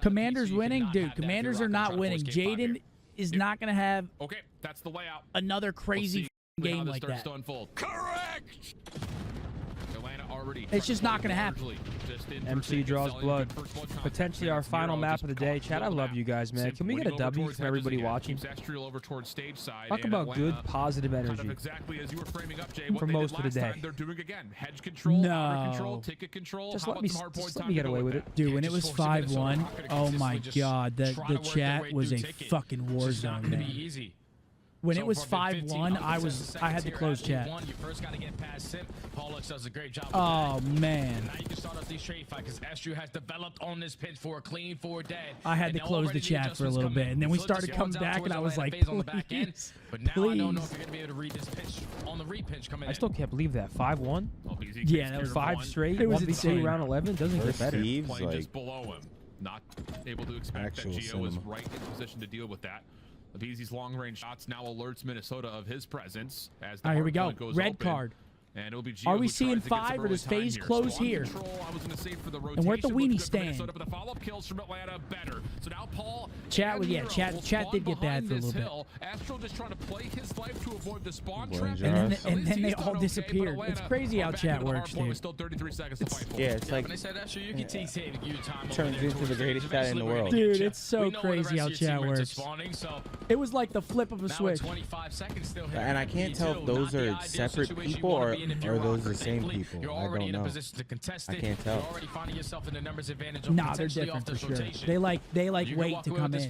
Commanders winning? Dude, Commanders are not winning. Jaden is not going to have that's the layout. Another crazy game like that. Correct. It's just not going to happen. MC draws blood. Potentially our final map of the day. Chat, I love you guys, man. Can we get a W from everybody watching? Talk about good, positive energy for most of the day. No. Just let me get away with it. Dude, when it was 5-1, oh my God, the chat was a fucking war zone, man. When it was 5-1, I had to close chat. You first got to get past Simp. Paulux does a great job. Oh man. Now you can start off these trade fights because Estru has developed on this pitch for a clean forward dead. I had to close the chat for a little bit, and then we started coming back, and I was like, please, but now I don't know if you're gonna be able to read this pitch on the repitch coming in. I still can't believe that 5-1. Yeah, that was 5 straight. It was 1v2 round 11 doesn't get better. Playing just below him, not able to expect that Gio is right in position to deal with that. Abeezy's long-range shots now alerts Minnesota of his presence. As the here we go. Goes Red open. card. And it'll be Gio Are we who seeing tries to get 5 some or does early phase time close so here? I was gonna say for the And we're at the rotation, weenie stand. Minnesota, but the follow-up kills from Atlanta better. So now Paul Chat was chat did get bad for a little bit. Astro just trying to play his life to avoid the spawn Boy, trap. And then they all disappeared. It's crazy how chat works, dude. Still 33 seconds to fight for. Yeah, it's like When they said Estru, you can take your time. turns into the greatest chat in the world. Dude, it's so crazy how chat works. It was like the flip of a switch. 25 seconds still here. And I can't tell if those are separate people or are those the same people. I don't know. I can't tell. You're already finding yourself in a numbers advantage. Nah, they're different for sure. They like wait to come in.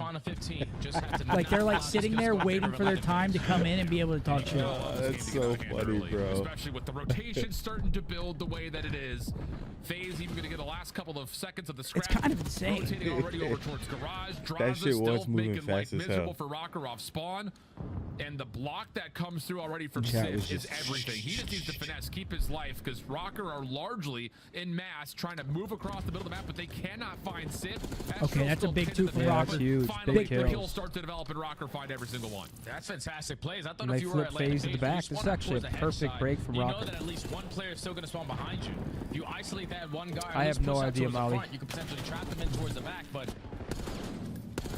Like they're like sitting there waiting for their time to come in and be able to talk shit. That's so funny, bro. Especially with the rotation starting to build the way that it is. FaZe even going to get the last couple of seconds of the scratch. It's kind of insane. Rotating already over towards Garage. That shit was still moving making fast life as miserable hell. for Rocker off spawn. And the block that comes through already from Sith is everything. He just needs to finesse, keep his life, because Rocker are largely in mass trying to move across the middle of the map, but they cannot find Sith. Okay, that's a big 2 for Rocker. Huge. Finally, Big kills start to develop, and Rocker find every single one. That's fantastic plays. I thought And if they you were flip FaZe at the back. This is actually a perfect break from you Rocker. know that at least one player is still going to spawn behind you. If you isolate that one guy, I have no idea, Molly. You can potentially trap them in towards the back, but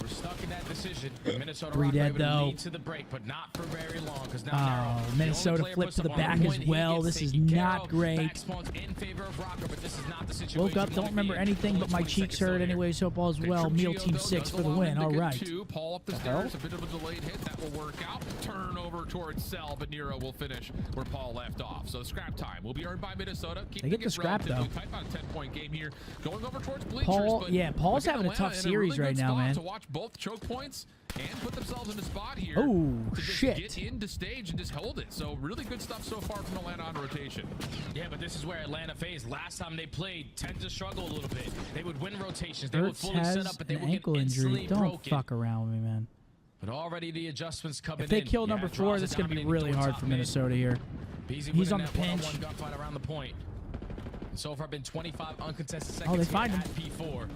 we're stuck in that decision. Minnesota 3 dead though. Lead to the break, but not for very long because now Minnesota flipped to the back as well. This is not great. Woke up, don't remember anything, but my cheeks hurt anyways. Hope all's well. Meal Team 6 for the win. All right. Paul up the stairs, a bit of a delayed hit. That will work out. Turnover towards Cell, but Nero will finish where Paul left off. So scrap time will be earned by Minnesota. They get the scrap though. Tight, about a 10-point game here. Going over towards Bleachers. Paul, yeah, Paul's having a tough series right now, man. To watch both choke points and put themselves in a spot here. Oh, to just shit. Get into stage and just hold it. So really good stuff so far from Atlanta on rotation. Yeah, but this is where Atlanta FaZe, last time they played, tend to struggle a little bit. They would win rotations. They would fully set up, but they would get instantly broken. Don't fuck around with me, man. But already the adjustments coming in. If they kill number 4, that's going to be really hard for Minnesota here. He's on the pinch. Gunfight around the point. So far, been 25 uncontested seconds. Oh, they find him. At P4.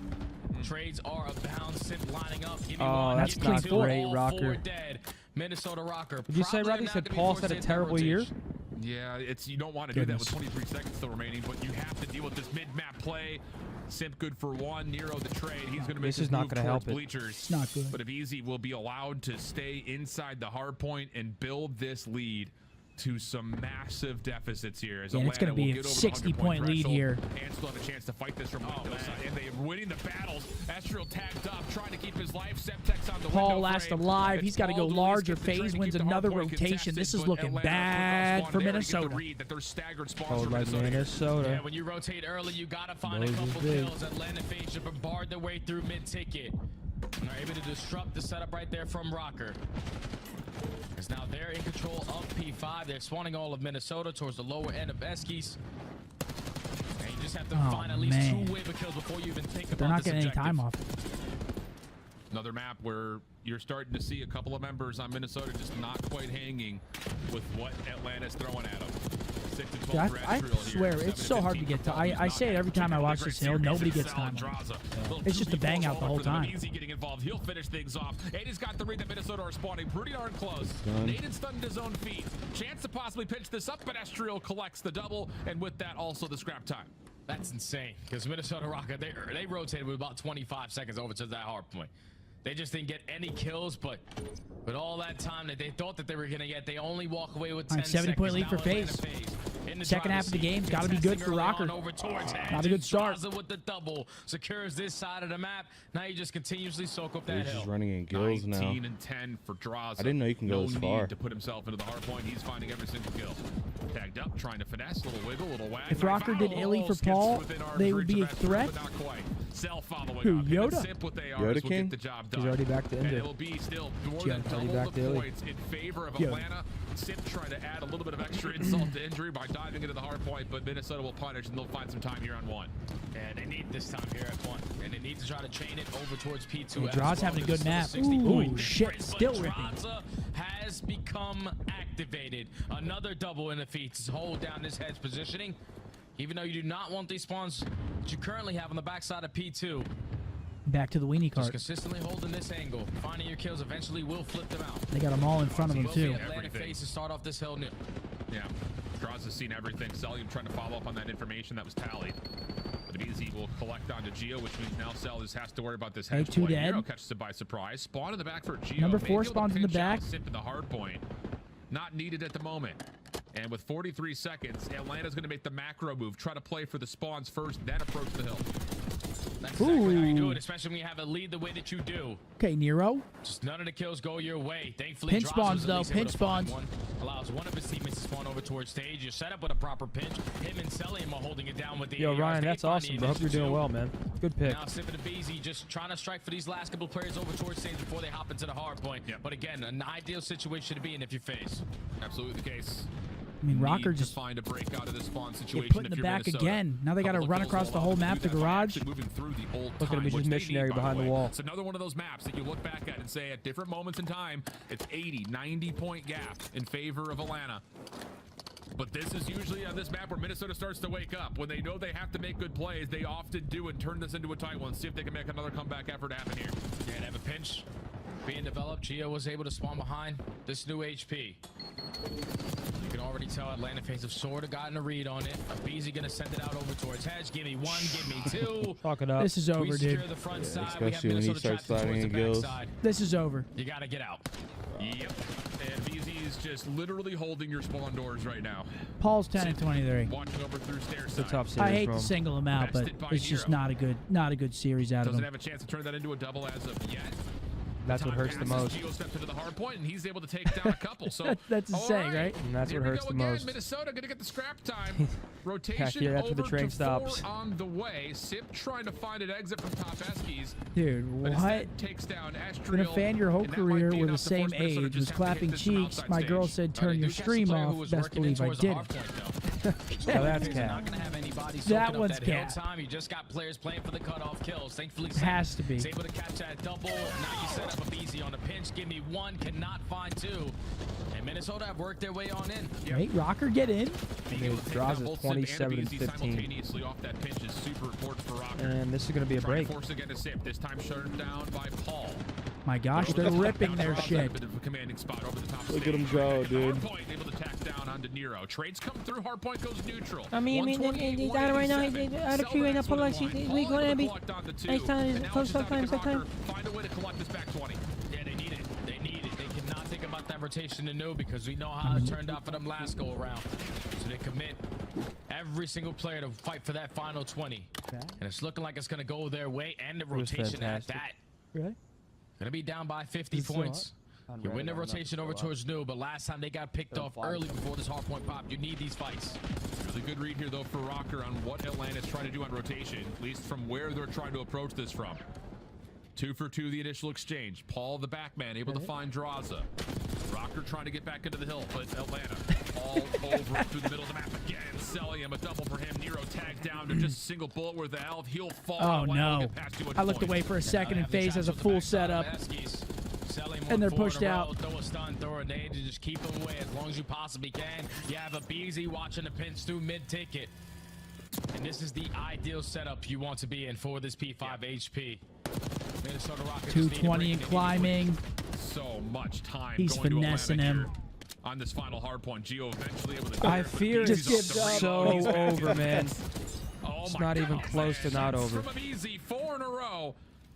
Trades are abound. Simp lining up. Give me Oh, one. that's Give me not two. great, All Rocker. 4 dead. Minnesota Rocker. Did you say, Roddy, you said Paul's had a terrible year? Yeah, it's you don't want to do that with 23 seconds still remaining, but you have to deal with this mid-map play. Simp good for 1. Nero the trade. He's going to make this not going to help Bleachers. It's not good. But Abeezy will be allowed to stay inside the hard point and build this lead to some massive deficits here. As it's going to be a 60-point lead here. And still have a chance to fight this from window side. And they're winning the battles. Astral tagged up, trying to keep his life. Semtex on the Paul window last frame. alive. He's got to go large or FaZe wins another rotation. This is looking bad for Minnesota. Oh, like Minnesota. Yeah, when you rotate early, you got to find a couple kills. Atlanta FaZe should bombard their way through mid-ticket. And are able to disrupt the setup right there from Rocker. Because now they're in control of P5. They're spawning all of Minnesota towards the lower end of Eskies. And you just have to find at least 2 wave of kills before you even think about this objective. They're not getting any time off. Another map where you're starting to see a couple of members on Minnesota just not quite hanging with what Atlanta's throwing at them. Yeah, I swear, it's so hard to get to. I say it every time I watch this hill. Nobody gets time. It's just a bang out the whole time. Easy getting involved. He'll finish things off. Aiden's got the read that Minnesota are spawning pretty darn close. Aiden stunned his own feet. Chance to possibly pinch this up, but Estriel collects the double, and with that, also the scrap time. That's insane. Because Minnesota Rocket, they rotated with about 25 seconds over to that hard point. They just didn't get any kills, but with all that time that they thought that they were going to get, they only walk away with 10 seconds. 70-point lead for FaZe. Second half of the game's got to be good for Rocker. Not a good start. Drazah with the double secures this side of the map. Now you just continuously soak up that hill. He's just running in gills now. 19 and 10 for Drazah. I didn't know you can go this far. Need to put himself into the hard point. He's finding every single kill. Tagged up, trying to finesse, little wiggle, little wag. If Rocker did illy for Paul, they would be a threat. Who, Yoda? Yoda King? He's already back to end it. It'll be still more than double the points in favor of Atlanta. Sip trying to add a little bit of extra insult to injury by diving into the hard point, but Minnesota will punish and they'll find some time here on 1. And they need this time here at 1. And they need to try to chain it over towards P2. Drazah's having a good map. Ooh, shit, still ripping. Drazah has become activated. Another double in the feet to hold down this hedge positioning. Even though you do not want these spawns that you currently have on the backside of P2. Back to the weenie cart. Just consistently holding this angle. Finding your kills eventually will flip them out. They got them all in front of them, too. Atlanta FaZe to start off this hill new. Yeah, Drazah's seen everything. Celium trying to follow up on that information that was tallied. But Easy will collect onto Geo, which means now Celium has to worry about this hedge A2 point. dead. Nero catches it by surprise. Spawn in the back for Geo. Number 4 spawns in the back. Sip in the hard point. Not needed at the moment. And with 43 seconds, Atlanta's going to make the macro move. Try to play for the spawns first, then approach the hill. That's exactly how you do it, especially when you have a lead the way that you do. Okay, Nero. Just none of the kills go your way. Thankfully, pinch spawns, though. Pinch spawns. Allows one of his teammates to spawn over towards stage. You set up with a proper pinch. Him and Celium are holding it down with the Yo, Ryan, that's awesome, bro. Hope you're doing well, man. Good pick. Now, Sip and BZ just trying to strike for these last couple players over towards stage before they hop into the hard point. Yep. But again, an ideal situation to be in if you FaZe. Absolutely the case. I mean, Rocker just find a break out of this spawn situation. put in the back again. Now they got to run across the whole map, the garage. Moving through the whole Look at him, he's just missionary behind the wall. It's another one of those maps that you look back at and say at different moments in time, it's 80, 90 point gap in favor of Atlanta. But this is usually on this map where Minnesota starts to wake up. When they know they have to make good plays, they often do and turn this into a tight one. See if they can make another comeback effort happen here. Yeah, they have a pinch being developed. Geo was able to spawn behind this new HP. You can already tell Atlanta FaZe have sort of gotten a read on it. BZ gonna send it out over towards hedge. Give me 1, give me 2. Talk it up. This is over, dude. The front side. Especially when he starts sliding in gills. This is over. You gotta get out. Yep. And BZ is just literally holding your spawn doors right now. Paul's 10 and 23. Watching over through stairs. It's a tough series. I hate to single him out, but it's just not a good series out of him. Doesn't have a chance to turn that into a double as of yet. That's what hurts the most. Geo steps into the hard point, and he's able to take down a couple. So that's insane, right? And that's what hurts the most. Minnesota gonna get the scrap time. Rotation yeah, that's over where the train to stops. 4 on the way. Sip trying to find an exit from top Eskies. Dude, what? Takes down Been a fan your whole career. We're the same age. Was clapping cheeks. My girl said, "Turn your stream off." Best believe I did. Yeah, that's cap. That one's cap. You just got players playing for the cutoff kills. Thankfully, has to be. He's able to catch that double. Now you set up a BZ on the pinch. Give me 1, cannot find 2. And Minnesota have worked their way on in. Wait, Rocker, get in. Drazah 27 and 15. Off that pinch is super important for Rocker. And this is going to be a break. Force again to Sip. This time shut down by Paul. My gosh, they're ripping their shit. Commanding spot over the top. Look at him go, dude. Hardpoint able to tack down onto Nero. Trades come through. Hardpoint goes neutral. I mean, he's out right now. He's out of tree right now. Pull like we going to be. Nice time. Close time. Find a way to collect this back 20. Yeah, they need it. They need it. They cannot think about that rotation to no because we know how it turned out for them last go around. So they commit every single player to fight for that final 20. Okay. And it's looking like it's going to go their way and the rotation at that. Really? Gonna be down by 50 points. You win the rotation over towards new, but last time they got picked off early before this hardpoint pop. You need these fights. Really good read here, though, for Rocker on what Atlanta's trying to do on rotation, at least from where they're trying to approach this from. 2 for 2, the initial exchange. Paul, the backman, able to find Drazah. Rocker trying to get back into the hill, but Atlanta all over through the middle of the map again. Celium, a double for him. Nero tagged down to just a single bullet worth of health. He'll fall. Oh, no. I looked away for a second and FaZe has a full setup. And they're pushed out. Throw a stun, throw a nade to just keep them away as long as you possibly can. You have a BZ watching the pinch through mid-ticket. And this is the ideal setup you want to be in for this P5 HP. Minnesota Rockets 220 and climbing. So much time. He's finessing him. On this final hard point, Geo eventually able to. I fear just gives up. So over, man. It's not even close to not over. From easy 4 in a row.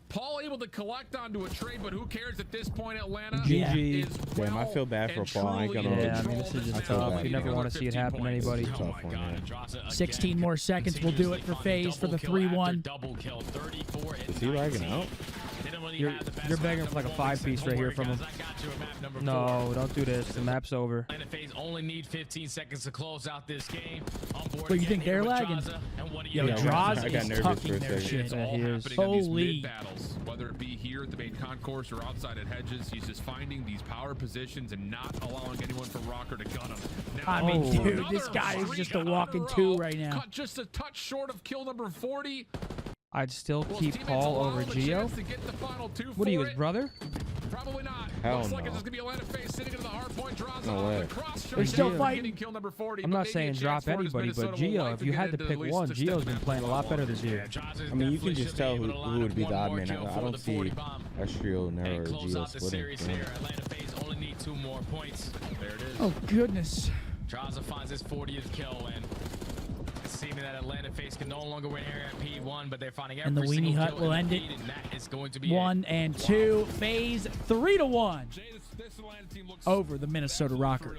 Paul able to collect onto a trade, but who cares at this point, Atlanta? GG. Damn, I feel bad for Paul. I ain't gonna Yeah, I mean, this is just tough. You never want to see it happen to anybody. Tough one, yeah. 16 more seconds will do it for FaZe for the 3-1. Is he lagging out? You're begging for like a 5-piece right here from him. No, don't do this. The map's over. FaZe only need 15 seconds to close out this game. But you think they're lagging? Yo, Drazah I got is nervous tucking for a their second. shit. Yeah, he is. Holy. Battles, whether it be here at the main concourse or outside at Hedges, he's just finding these power positions and not allowing anyone from Rocker to gun him. Now, I mean, dude, this guy is just a walking 2 right now. Cut just a touch short of kill number 40. I'd still keep Paul over Geo. What are you, his brother? Probably not. Hell Looks like no. it's just gonna be Atlanta FaZe sitting into the hardpoint. Drazah No on way. the cross. They're still fighting. Kill number 40, I'm not saying drop anybody, but Geo, if you had to pick one, Geo's been playing a lot better this year. I mean, you can just tell who would be the odd man. I don't see Astrio, Nero, or Geo splitting. Atlanta FaZe only need 2 more points. There it is. Oh, goodness. Drazah finds his 40th kill, and it's seeming that Atlanta FaZe can no longer win here at P1, but they're finding every And the Weenie Hut will end it. 1 and 2. FaZe 3-1 over the Minnesota Rocker.